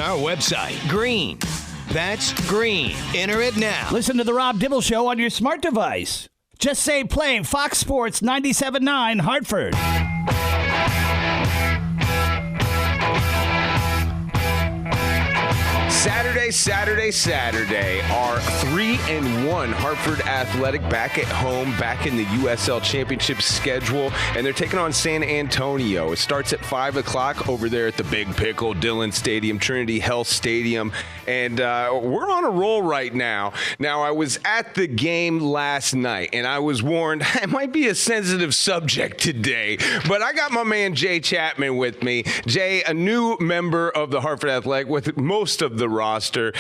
Our website, green. That's green. Enter it now. Listen to the Rob Dibble Show on your smart device. Just say play Fox Sports 97.9 Hartford. Saturday. Our 3-1 Hartford Athletic back at home, back in the USL Championship schedule, and they're taking on San Antonio. It starts at 5 o'clock over there at the Big Pickle, Dillon Stadium, Trinity Health Stadium, and we're on a roll right now. Now, I was at the game last night, and I was warned it might be a sensitive subject today, but I got my man Jay Chapman with me. Jay, a new member of the Hartford Athletic with most of the roster.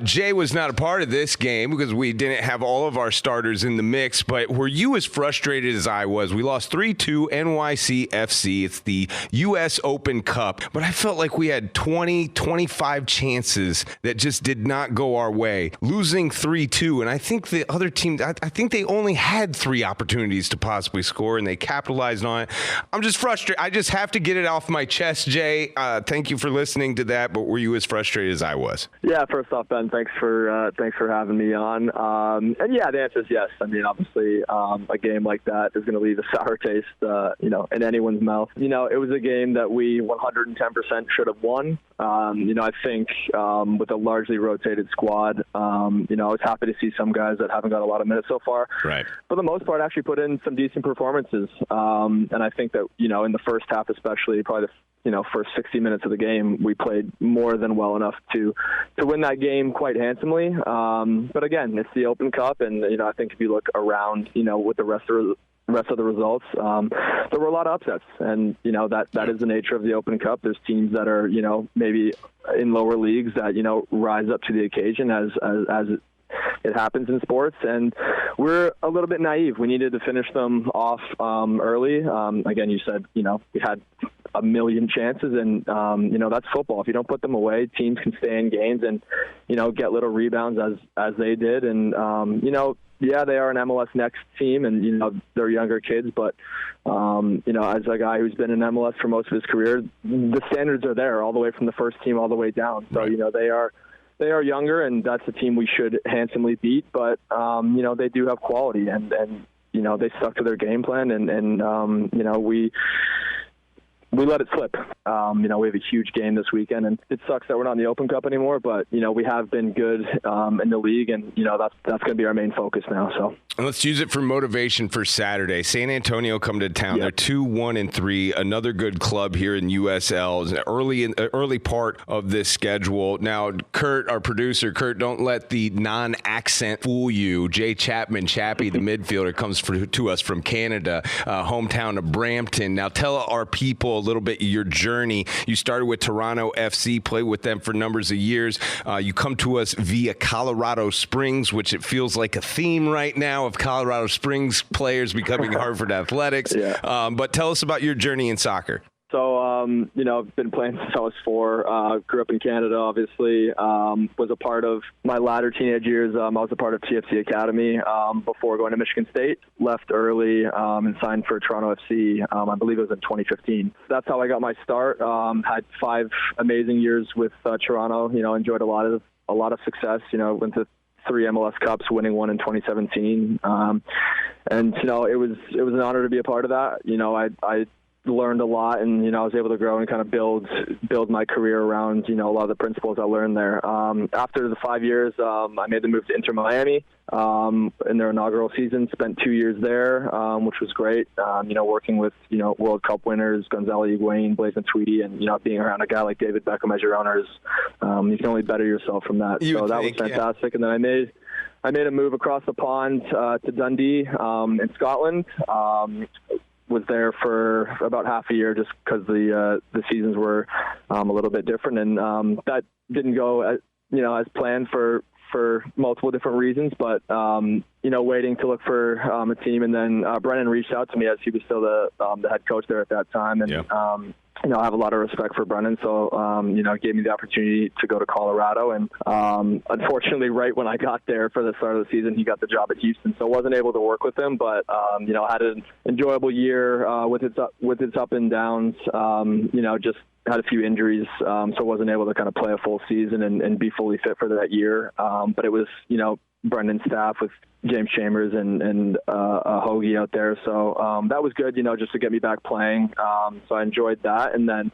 Jay was not a part of this game because we didn't have all of our starters in the mix, but were you as frustrated as I was? We lost 3-2 NYCFC. It's the U.S. Open Cup, but I felt like we had 25 chances that just did not go our way. Losing 3-2, and I think the other team, I think they only had 3 opportunities to possibly score, and they capitalized on it. I'm just frustrated. I just have to get it off my chest, Jay. Thank you for listening to that, but were you as frustrated as I was? Yeah, first off, Ben, thanks for having me on. And yeah, the answer is yes. I mean, obviously, a game like that is going to leave a sour taste, in anyone's mouth. It was a game that we 110% should have won. I think with a largely rotated squad, I was happy to see some guys that haven't got a lot of minutes so far. Right. For the most part, actually put in some decent performances. And I think that, in the first half especially, probably the first 60 minutes of the game, we played more than well enough to win that game quite handsomely. But again, it's the Open Cup, and I think if you look around, with the rest of the results, there were a lot of upsets, and that is the nature of the Open Cup. There's teams that are maybe in lower leagues that rise up to the occasion as it happens in sports, and we're a little bit naive. We needed to finish them off early. Again, you said we had a million chances, and that's football. If you don't put them away, teams can stay in games and get little rebounds as they did. And yeah, they are an MLS Next team, and they're younger kids, but as a guy who's been in MLS for most of his career, the standards are there all the way from the first team all the way down. So they are younger, and that's a team we should handsomely beat. But they do have quality, and they stuck to their game plan, and we let it slip. We have a huge game this weekend, and it sucks that we're not in the Open Cup anymore, but, we have been good in the league, and, that's going to be our main focus now. So. And let's use it for motivation for Saturday. San Antonio come to town. Yep. They're 2-1-3, another good club here in USL. Early part of this schedule. Now, Kurt, our producer, don't let the non-accent fool you. Jay Chapman, Chappie, the midfielder, comes to us from Canada, hometown of Brampton. Now, tell our people a little bit your journey. You started with Toronto FC, played with them for numbers of years. You come to us via Colorado Springs, which it feels like a theme right now of Colorado Springs players becoming Hartford Athletics. Yeah. But tell us about your journey in soccer. So, I've been playing since I was 4. Grew up in Canada, obviously. Was a part of my latter teenage years. I was a part of TFC Academy before going to Michigan State. Left early and signed for Toronto FC. I believe it was in 2015. That's how I got my start. Had 5 amazing years with Toronto. Enjoyed a lot of success. Went to 3 MLS Cups, winning 1 in 2017. And it was an honor to be a part of that. I learned a lot, and I was able to grow and kind of build my career around a lot of the principles I learned there. After the 5 years, I made the move to Inter Miami in their inaugural season. Spent 2 years there, which was great. Working with World Cup winners Gonzalo Higuain, Blaise Matuidi, and being around a guy like David Beckham as your owners, you can only better yourself from that. That was fantastic. Yeah. And then I made a move across the pond to Dundee in Scotland. Was there for about half a year just because the seasons were a little bit different, and that didn't go as planned for multiple different reasons. But waiting to look for a team, and then Brennan reached out to me as he was still the head coach there at that time, and I have a lot of respect for Brennan, so gave me the opportunity to go to Colorado, and unfortunately, right when I got there for the start of the season, he got the job at Houston, so I wasn't able to work with him. But I had an enjoyable year with its up and downs. had a few injuries, so I wasn't able to kind of play a full season and be fully fit for that year. But it was, Brendan's staff with James Chambers and Hoagie out there. So that was good, just to get me back playing. So I enjoyed that. And then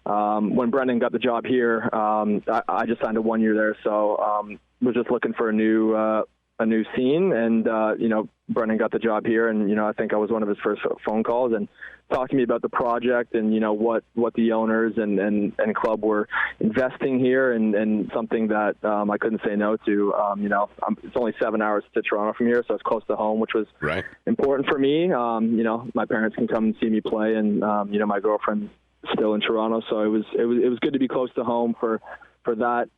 when Brendan got the job here, I just signed a 1 year there. So was just looking for a new scene. And, Brendan got the job here. And, I think I was one of his first phone calls and talked to me about the project and, what the owners and club were investing here and something that I couldn't say no to. It's only 7 hours to Toronto from here, so it's close to home, which was important for me. My parents can come and see me play, and, my girlfriend's still in Toronto, so it was good to be close to home for that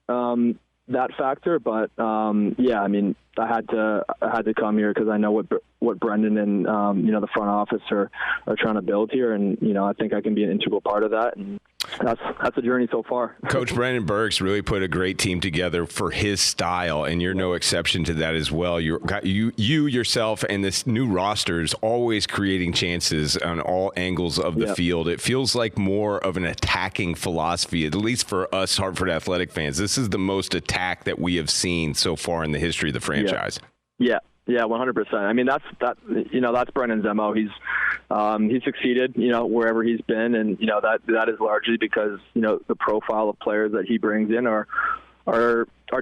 factor. But I had to come here because I know what Brendan and the front office are trying to build here, and I think I can be an integral part of that, and that's the journey so far. Coach Brendan Burks really put a great team together for his style, and you're no exception to that as well. You yourself and this new roster is always creating chances on all angles of the field. It feels like more of an attacking philosophy, at least for us Hartford Athletic fans. This is the most attack that we have seen so far in the history of the franchise. Yeah, 100%. I mean, that's Brendan's MO. He's succeeded, wherever he's been, and that is largely because the profile of players that he brings in are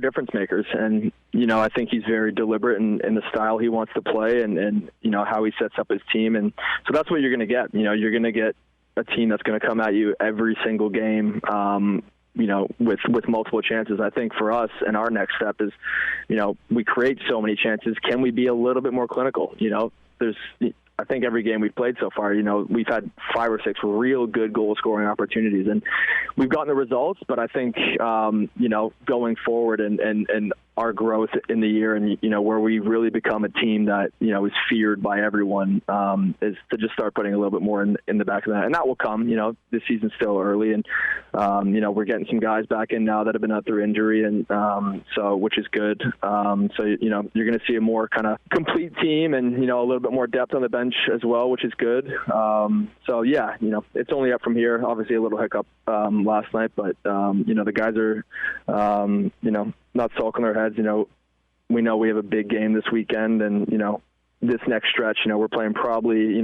difference makers, and I think he's very deliberate in the style he wants to play, and how he sets up his team, and so that's what you're going to get. You're going to get a team that's going to come at you every single game. With multiple chances. I think for us, and our next step is, we create so many chances. Can we be a little bit more clinical? I think every game we've played so far, we've had 5 or 6 real good goal scoring opportunities, and we've gotten the results. But I think, going forward and our growth in the year, and where we really become a team that is feared by everyone, is to just start putting a little bit more in the back of that, and that will come. This season's still early, and we're getting some guys back in now that have been out through injury, and so which is good. So you're going to see a more kind of complete team, and a little bit more depth on the bench as well, which is good. So yeah, it's only up from here. Obviously, a little hiccup last night, but the guys are not sulking their heads. We know we have a big game this weekend, and this next stretch, we're playing probably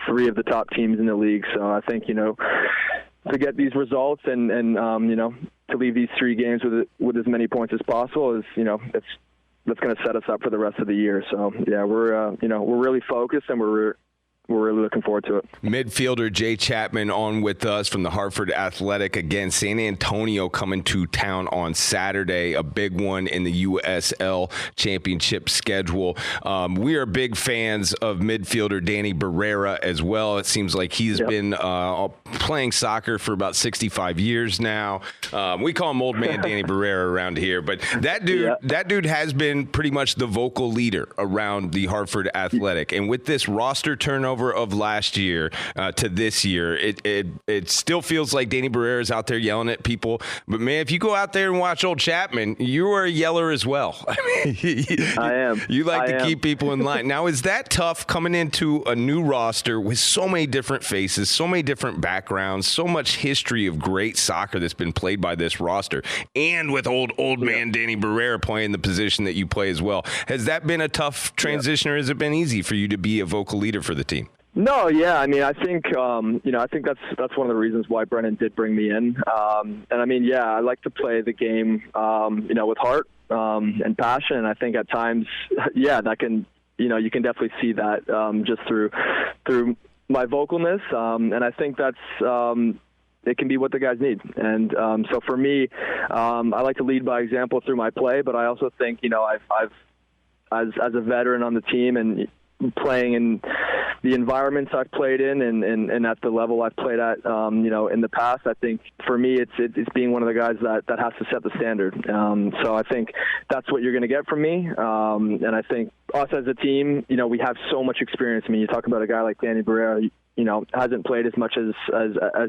3 of the top teams in the league. So I think to get these results and to leave these 3 games with as many points as possible is that's going to set us up for the rest of the year. So yeah, we're really focused, and we're really looking forward to it. Midfielder Jay Chapman on with us from the Hartford Athletic. Again, San Antonio coming to town on Saturday, a big one in the USL Championship schedule. We are big fans of midfielder Danny Barrera as well. It seems like he's been playing soccer for about 65 years now. We call him Old Man Danny Barrera around here, but that dude has been pretty much the vocal leader around the Hartford Athletic. And with this roster turnover of last year to this year, it still feels like Danny Barrera is out there yelling at people. But man, if you go out there and watch old Chapman, you are a yeller as well. I mean, I am. You like to keep people in line. Now, is that tough coming into a new roster with so many different faces, so many different backgrounds, so much history of great soccer that's been played by this roster, and with old man Danny Barrera playing the position that you play as well? Has that been a tough transition, or has it been easy for you to be a vocal leader for the team? No, yeah. I mean, I think I think that's one of the reasons why Brennan did bring me in. And I mean, yeah, I like to play the game, with heart and passion. And I think at times, that can, you can definitely see that just through my vocalness. And I think that's it can be what the guys need. And so for me, I like to lead by example through my play. But I also think, I've as a veteran on the team and playing in the environments I've played in and at the level I've played at, in the past, I think for me, it's being one of the guys that has to set the standard. So I think that's what you're going to get from me. And I think us as a team, we have so much experience. I mean, you talk about a guy like Danny Barrera, hasn't played as much as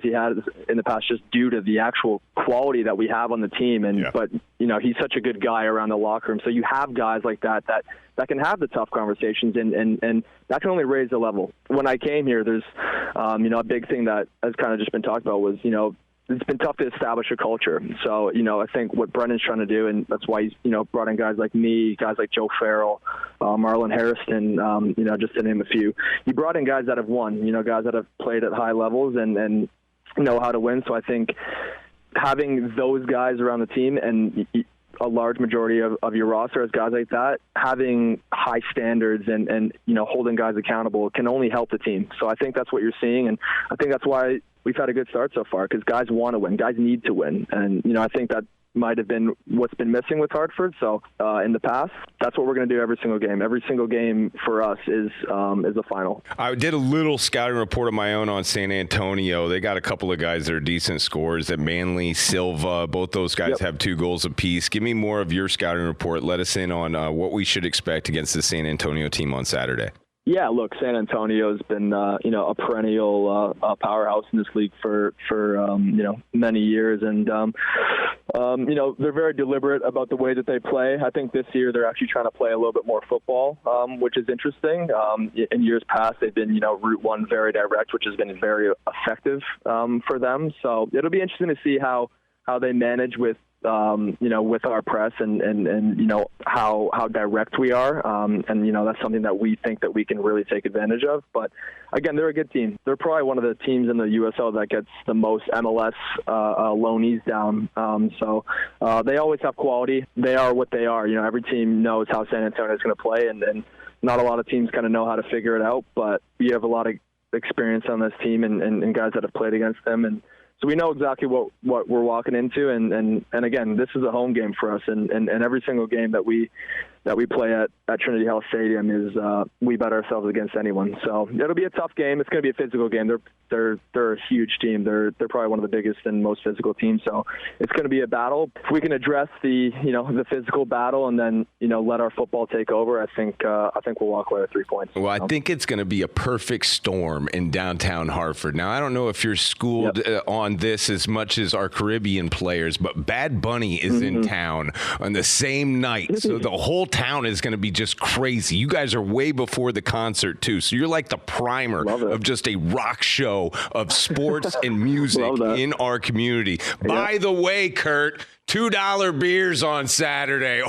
he had in the past, just due to the actual quality that we have on the team. But he's such a good guy around the locker room. So you have guys like that can have the tough conversations, and that can only raise the level. When I came here, there's a big thing that has kind of just been talked about was it's been tough to establish a culture. So, I think what Brendan's trying to do, and that's why he's, brought in guys like me, guys like Joe Farrell, Marlon Harrison, just to name a few. He brought in guys that have won, guys that have played at high levels and know how to win. So I think having those guys around the team and a large majority of your roster as guys like that, having high standards and holding guys accountable can only help the team. So I think that's what you're seeing, and I think that's why we've had a good start so far, because guys want to win. Guys need to win. And, I think that might have been what's been missing with Hartford. So in the past, that's what we're going to do every single game. Every single game for us is a final. I did a little scouting report of my own on San Antonio. They got a couple of guys that are decent scorers at Manley, Silva. Both those guys have 2 goals apiece. Give me more of your scouting report. Let us in on what we should expect against the San Antonio team on Saturday. Yeah, look, San Antonio's been a perennial powerhouse in this league for many years, and they're very deliberate about the way that they play. I think this year they're actually trying to play a little bit more football, which is interesting. In years past, they've been route one, very direct, which has been very effective for them. So it'll be interesting to see how they manage with our press and how direct we are. And that's something that we think that we can really take advantage of. But again, they're a good team. They're probably one of the teams in the USL that gets the most MLS loanees down. So they always have quality. They are what they are. Every team knows how San Antonio is going to play, and not a lot of teams kind of know how to figure it out. But we have a lot of experience on this team and guys that have played against them, and so we know exactly what we're walking into, and again, this is a home game for us, and every single game that we play at Trinity Health Stadium is we bet ourselves against anyone. So it'll be a tough game. It's going to be a physical game. They're a huge team. They're probably one of the biggest and most physical teams. So it's going to be a battle. If we can address the physical battle and then let our football take over, I think we'll walk away with 3 points. Well, I think it's going to be a perfect storm in downtown Hartford. Now, I don't know if you're schooled on this as much as our Caribbean players, but Bad Bunny is in town on the same night, so the whole town is going to be just crazy. You guys are way before the concert too, so you're like the primer of just a rock show of sports and music in our community. By the way, Kurt, $2 beers on Saturday.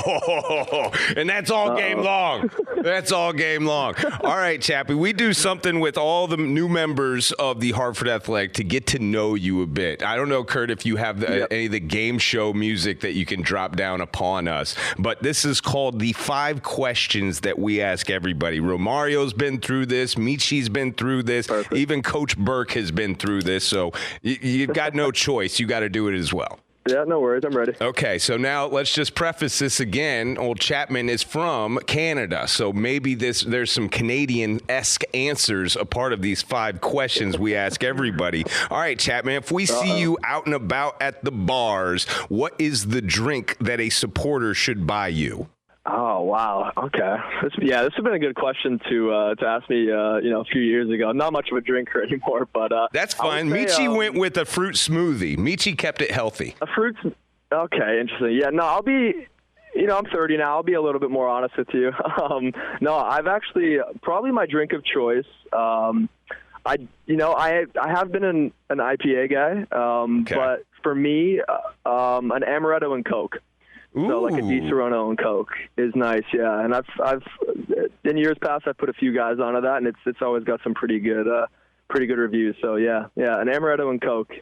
And that's all game long. That's all game long. All right, Chappie, we do something with all the new members of the Hartford Athletic to get to know you a bit. I don't know, Kurt, if you have any of the game show music that you can drop down upon us, but this is called the 5 questions that we ask everybody. Romario's been through this. Michi's been through this. Perfect. Even Coach Burke has been through this, so you've got no choice. You got to do it as well. Yeah, no worries. I'm ready. Okay, so now let's just preface this again. Old Chapman is from Canada, so maybe there's some Canadian-esque answers a part of these 5 questions we ask everybody. All right, Chapman, if we see you out and about at the bars, what is the drink that a supporter should buy you? Oh, wow. Okay. This has been a good question to ask me, a few years ago. Not much of a drinker anymore, but that's fine. Michi went with a fruit smoothie. Michi kept it healthy. Okay, interesting. Yeah, no, I'll be, I'm 30 now. I'll be a little bit more honest with you. No, I've actually, probably my drink of choice. I have been an IPA guy, but for me, an Amaretto and Coke. Ooh. So like a Di Serono and Coke is nice, yeah. And I've in years past I've put a few guys onto that, and it's always got some pretty good reviews. So yeah, an Amaretto and Coke.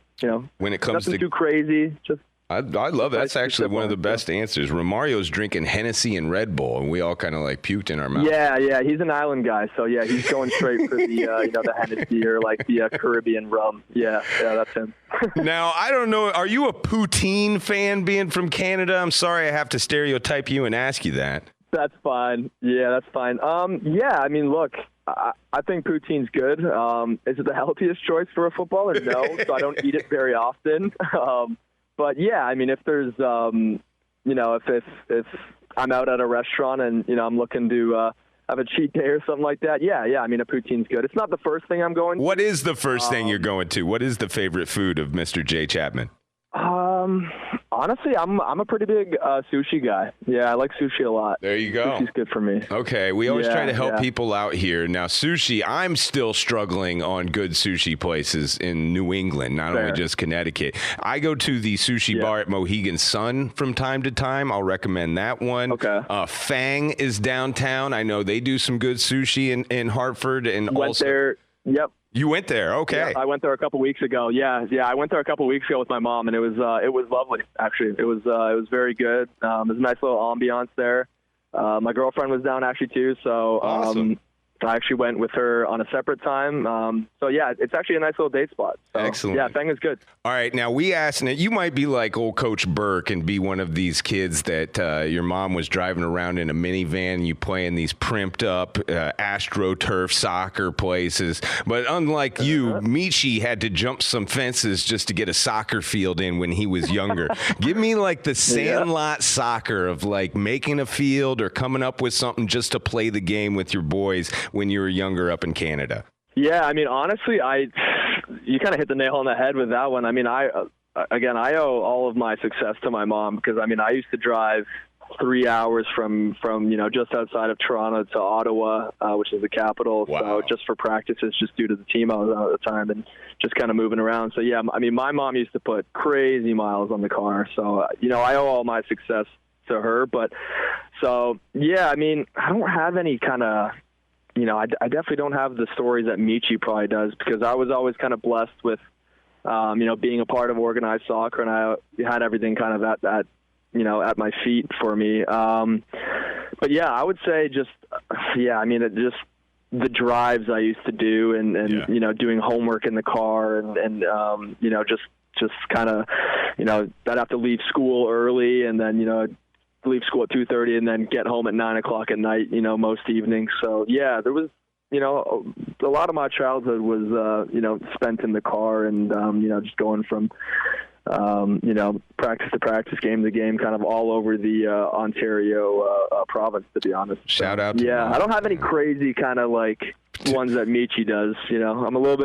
When it comes nothing too crazy, just. I love that. That's actually one of the best answers. Romario's drinking Hennessy and Red Bull, and we all kind of like puked in our mouth. Yeah, he's an island guy, so yeah, he's going straight for the the Hennessy or like the Caribbean rum. Yeah, that's him. Now, I don't know, are you a poutine fan being from Canada? I'm sorry I have to stereotype you and ask you that. That's fine. Yeah, that's fine. I mean, look, I think poutine's good. Is it the healthiest choice for a footballer? No, so I don't eat it very often. But yeah, I mean, if there's, if I'm out at a restaurant and, I'm looking to have a cheat day or something like that, yeah, I mean, a poutine's good. It's not the first thing I'm going to. What is the first thing you're going to? What is the favorite food of Mr. J. Chapman? Honestly, I'm a pretty big sushi guy. Yeah, I like sushi a lot. There you go. Sushi's good for me. Okay, we always try to help people out here. Now, sushi, I'm still struggling on good sushi places in New England, not only just Connecticut. I go to the sushi bar at Mohegan Sun from time to time. I'll recommend that one. Okay. Fang is downtown. I know they do some good sushi in Hartford. And Went there. Yep. You went there, okay? Yeah, I went there a couple weeks ago. Yeah, I went there a couple weeks ago with my mom, and it was lovely. Actually, it was very good. There's a nice little ambiance there. My girlfriend was down actually too, so awesome. I actually went with her on a separate time. So, yeah, it's actually a nice little date spot. So, excellent. Yeah, Fang is good. All right. Now, we asked, and you might be like old Coach Burke and be one of these kids that your mom was driving around in a minivan and you playing these primped up AstroTurf soccer places. But unlike you, Michi had to jump some fences just to get a soccer field in when he was younger. Give me like the sandlot soccer of like making a field or coming up with something just to play the game with your boys when you were younger up in Canada. Yeah, I mean, honestly, you kind of hit the nail on the head with that one. I mean, I owe all of my success to my mom because, I mean, I used to drive 3 hours from just outside of Toronto to Ottawa, which is the capital. Wow. So just for practices, just due to the team I was on at the time and just kind of moving around. So, yeah, I mean, my mom used to put crazy miles on the car. So, I owe all my success to her. But so, yeah, I mean, I don't have any kind of, I definitely don't have the stories that Michi probably does because I was always kind of blessed with, being a part of organized soccer, and I had everything kind of at my feet for me. But yeah, I would say just the drives I used to do and doing homework in the car and just kind of, I'd have to leave school early and then, leave school at 2:30 and then get home at 9 o'clock at night, most evenings. So yeah, there was, a lot of my childhood was, spent in the car and, just going from, practice to practice, game to game, kind of all over the Ontario province, to be honest. Shout out to I don't have any crazy kind of like ones that Michi does. I'm a little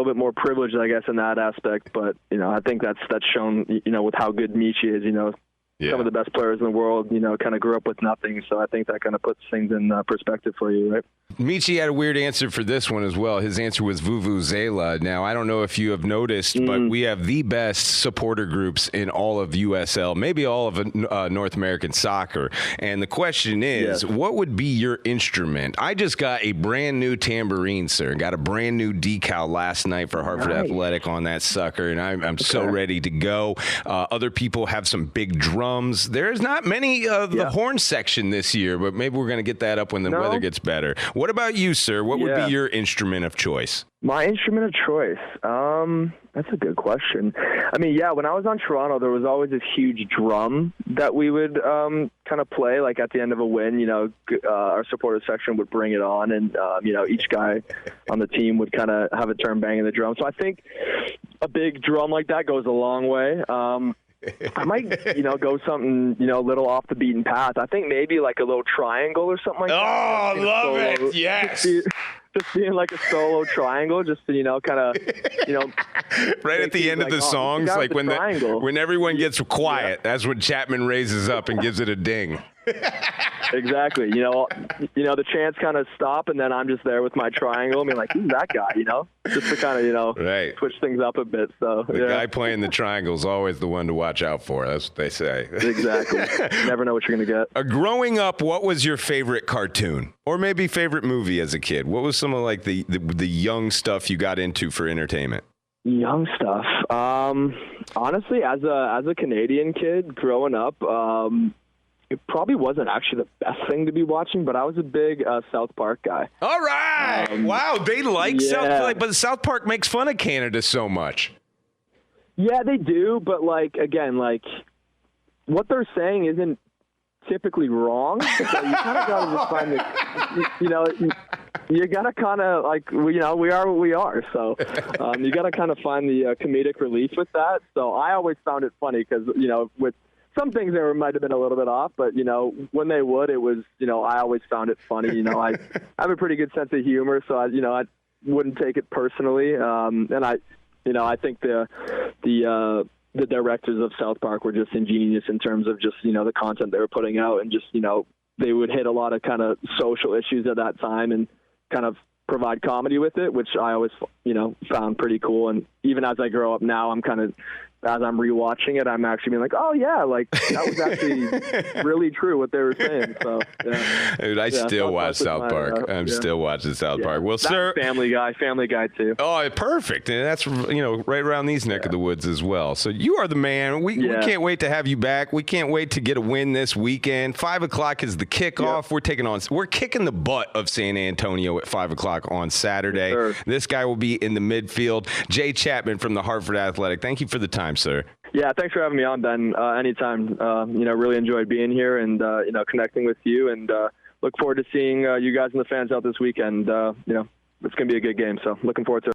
bit more privileged, I guess, in that aspect. But I think that's shown, with how good Michi is. Some of the best players in the world, kind of grew up with nothing. So I think that kind of puts things in perspective for you, right? Michi had a weird answer for this one as well. His answer was Vuvuzela. Now, I don't know if you have noticed, but we have the best supporter groups in all of USL, maybe all of North American soccer. And the question is, what would be your instrument? I just got a brand new tambourine, sir. Got a brand new decal last night for Hartford Athletic on that sucker, and I'm so ready to go. Other people have some big drums. There's not many of the horn section this year, but maybe we're going to get that up when the weather gets better. What about you, sir? What would be your instrument of choice? My instrument of choice? That's a good question. I mean, when I was on Toronto, there was always this huge drum that we would kind of play, like at the end of a win, our supporter section would bring it on, and, each guy on the team would kind of have a turn banging the drum. So I think a big drum like that goes a long way. I might, go something, a little off the beaten path. I think maybe like a little triangle or something like that. Oh, love it. Yes. Just being like a solo triangle, just to, kind of, right at the end of the songs, like when everyone gets quiet, that's when Chapman raises up and gives it a ding. Exactly. The chants kind of stop, and then I'm just there with my triangle. I mean, like, who's that guy? Just to kind of, switch things up a bit. So the guy playing the triangle is always the one to watch out for. That's what they say. Exactly. Never know what you're going to get. Growing up, what was your favorite cartoon, or maybe favorite movie as a kid? What was some of like the young stuff you got into for entertainment? Young stuff. Honestly, as a Canadian kid growing up, it probably wasn't actually the best thing to be watching, but I was a big South Park guy. All right. Wow. They like South Park, but South Park makes fun of Canada so much. Yeah, they do. But again, what they're saying isn't typically wrong. So you kind of got to just find you got to kind of we are what we are. So you got to kind of find the comedic relief with that. So I always found it funny because, with some things there might have been a little bit off, but, when they would, it was, I always found it funny. I have a pretty good sense of humor, so I wouldn't take it personally. And I think the the directors of South Park were just ingenious in terms of just, the content they were putting out, and just, they would hit a lot of kind of social issues at that time and kind of provide comedy with it, which I always, found pretty cool. And even as I grow up now, I'm kind of, as I'm rewatching it, I'm actually being like, oh yeah, like that was actually really true what they were saying. So, yeah. Dude, I still watch South Park. I'm still watching South Park. Well, that's sir, Family Guy too. Oh, perfect. And that's, right around these neck of the woods as well. So you are the man. We can't wait to have you back. We can't wait to get a win this weekend. 5 o'clock is the kickoff. Yep. We're kicking the butt of San Antonio at 5 o'clock on Saturday. Sure. This guy will be in the midfield. Jay Chapman from the Hartford Athletic. Thank you for the time, sir. Yeah, thanks for having me on, Ben. Anytime. Really enjoyed being here and, connecting with you, and look forward to seeing you guys and the fans out this weekend. It's going to be a good game, so looking forward to it.